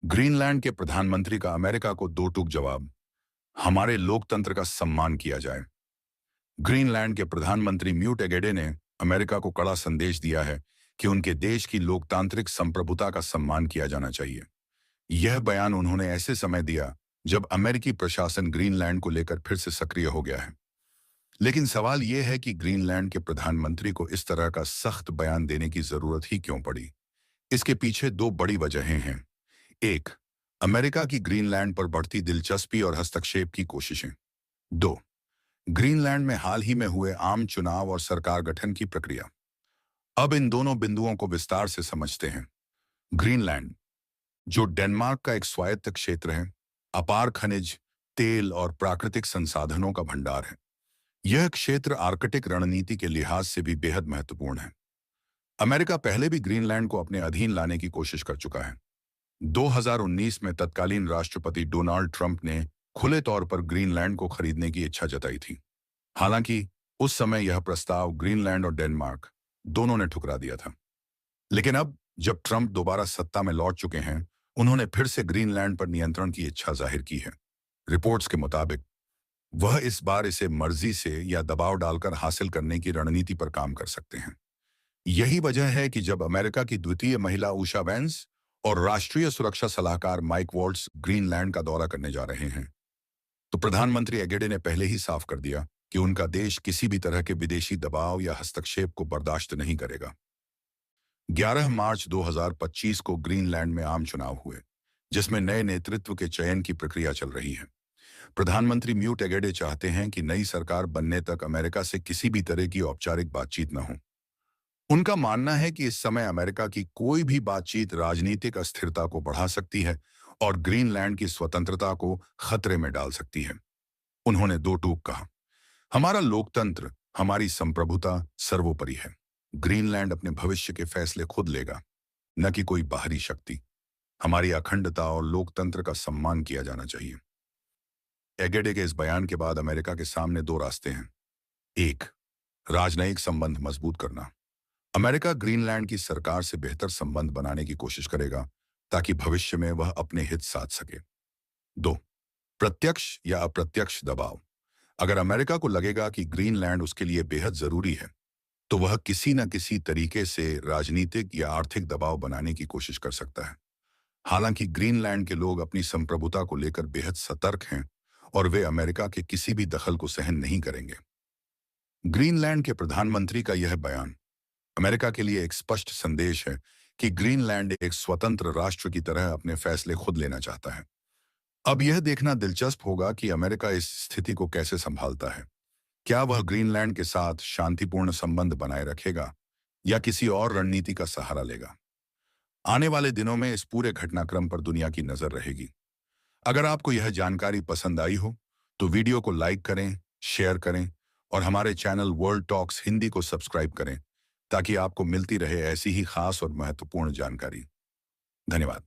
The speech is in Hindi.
ग्रीनलैंड के प्रधानमंत्री का अमेरिका को दो टूक जवाब। हमारे लोकतंत्र का सम्मान किया जाए। ग्रीनलैंड के प्रधानमंत्री म्यूट एगेडे ने अमेरिका को कड़ा संदेश दिया है कि उनके देश की लोकतांत्रिक संप्रभुता का सम्मान किया जाना चाहिए। यह बयान उन्होंने ऐसे समय दिया जब अमेरिकी प्रशासन ग्रीनलैंड को लेकर फिर से सक्रिय हो गया है। लेकिन सवाल यह है कि ग्रीनलैंड के प्रधानमंत्री को इस तरह का सख्त बयान देने की जरूरत ही क्यों पड़ी। इसके पीछे दो बड़ी वजहें हैं। एक, अमेरिका की ग्रीनलैंड पर बढ़ती दिलचस्पी और हस्तक्षेप की कोशिशें। दो, ग्रीनलैंड में हाल ही में हुए आम चुनाव और सरकार गठन की प्रक्रिया। अब इन दोनों बिंदुओं को विस्तार से समझते हैं। ग्रीनलैंड, जो डेनमार्क का एक स्वायत्त क्षेत्र है, अपार खनिज, तेल और प्राकृतिक संसाधनों का भंडार है। यह क्षेत्र आर्कटिक रणनीति के लिहाज से भी बेहद महत्वपूर्ण है। अमेरिका पहले भी ग्रीनलैंड को अपने अधीन लाने की कोशिश कर चुका है। 2019 में तत्कालीन राष्ट्रपति डोनाल्ड ट्रंप ने खुले तौर पर ग्रीनलैंड को खरीदने की इच्छा जताई थी। हालांकि उस समय यह प्रस्ताव ग्रीनलैंड और डेनमार्क दोनों ने ठुकरा दिया था। लेकिन अब जब ट्रंप दोबारा सत्ता में लौट चुके हैं, उन्होंने फिर से ग्रीनलैंड पर नियंत्रण की इच्छा जाहिर की है। रिपोर्ट्स के मुताबिक वह इस बार इसे मर्जी से या दबाव डालकर हासिल करने की रणनीति पर काम कर सकते हैं। यही वजह है कि जब अमेरिका की द्वितीय महिला उषा वेंस और राष्ट्रीय सुरक्षा सलाहकार माइक वॉल्ट्स ग्रीनलैंड का दौरा करने जा रहे हैं, तो प्रधानमंत्री एगेडे ने पहले ही साफ कर दिया कि उनका देश किसी भी तरह के विदेशी दबाव या हस्तक्षेप को बर्दाश्त नहीं करेगा। 11 मार्च 2025 को ग्रीनलैंड में आम चुनाव हुए, जिसमें नए नेतृत्व के चयन की प्रक्रिया चल रही है। प्रधानमंत्री म्यूट एगेडे चाहते हैं कि नई सरकार बनने तक अमेरिका से किसी भी तरह की औपचारिक बातचीत न हो। उनका मानना है कि इस समय अमेरिका की कोई भी बातचीत राजनीतिक अस्थिरता को बढ़ा सकती है और ग्रीनलैंड की स्वतंत्रता को खतरे में डाल सकती है। उन्होंने दो टूक कहा, हमारा लोकतंत्र, हमारी संप्रभुता सर्वोपरि है। ग्रीनलैंड अपने भविष्य के फैसले खुद लेगा, न कि कोई बाहरी शक्ति। हमारी अखंडता और लोकतंत्र का सम्मान किया जाना चाहिए। एगेडे के इस बयान के बाद अमेरिका के सामने दो रास्ते हैं। एक, राजनयिक संबंध मजबूत करना। अमेरिका ग्रीनलैंड की सरकार से बेहतर संबंध बनाने की कोशिश करेगा ताकि भविष्य में वह अपने हित साध सके। दो, प्रत्यक्ष या अप्रत्यक्ष दबाव। अगर अमेरिका को लगेगा कि ग्रीनलैंड उसके लिए बेहद जरूरी है, तो वह किसी न किसी तरीके से राजनीतिक या आर्थिक दबाव बनाने की कोशिश कर सकता है। हालांकि ग्रीनलैंड के लोग अपनी संप्रभुता को लेकर बेहद सतर्क हैं और वे अमेरिका के किसी भी दखल को सहन नहीं करेंगे। ग्रीनलैंड के प्रधानमंत्री का यह बयान अमेरिका के लिए एक स्पष्ट संदेश है कि ग्रीनलैंड एक स्वतंत्र राष्ट्र की तरह अपने फैसले खुद लेना चाहता है। अब यह देखना दिलचस्प होगा कि अमेरिका इस स्थिति को कैसे संभालता है। क्या वह ग्रीनलैंड के साथ शांतिपूर्ण संबंध बनाए रखेगा या किसी और रणनीति का सहारा लेगा। आने वाले दिनों में इस पूरे घटनाक्रम पर दुनिया की नजर रहेगी। अगर आपको यह जानकारी पसंद आई हो तो वीडियो को लाइक करें, शेयर करें और हमारे चैनल वर्ल्ड टॉक्स हिंदी को सब्सक्राइब करें ताकि आपको मिलती रहे ऐसी ही खास और महत्वपूर्ण जानकारी। धन्यवाद।